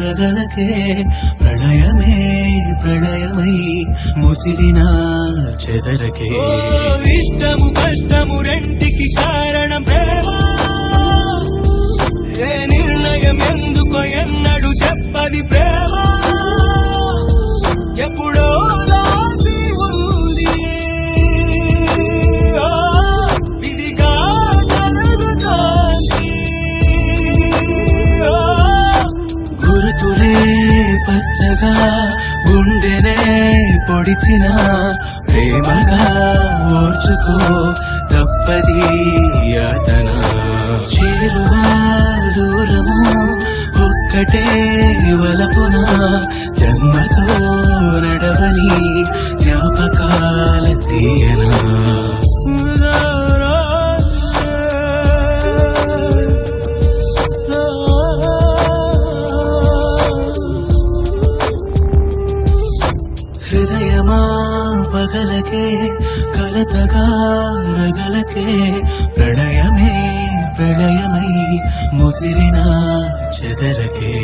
రగలకే ప్రణయమే ప్రళయమై ముసిరిన చెదరకే ఇష్టము కష్టము రెంటికి కారణం ప్రేమ ఏ నిర్ణయం ఎందుకో ఎన్నడు చెప్పది ప్రేమ ఎప్పుడో రాసి ఉంది విధిగా జరుగుతోంది గురుతులే పచ్చగా గుండెనే పొడిచిన ప్రేమగా ఓర్చుకో తప్పది యాతన చేరువా దూరము ఒక్కటే వలపున జన్మతో నడవని జ్ఞాపకాల తీయనా హృదయమా పగలకే కలతగా రగలకే ప్రణయమే ప్రళయమై ముసిరిన చెదరకే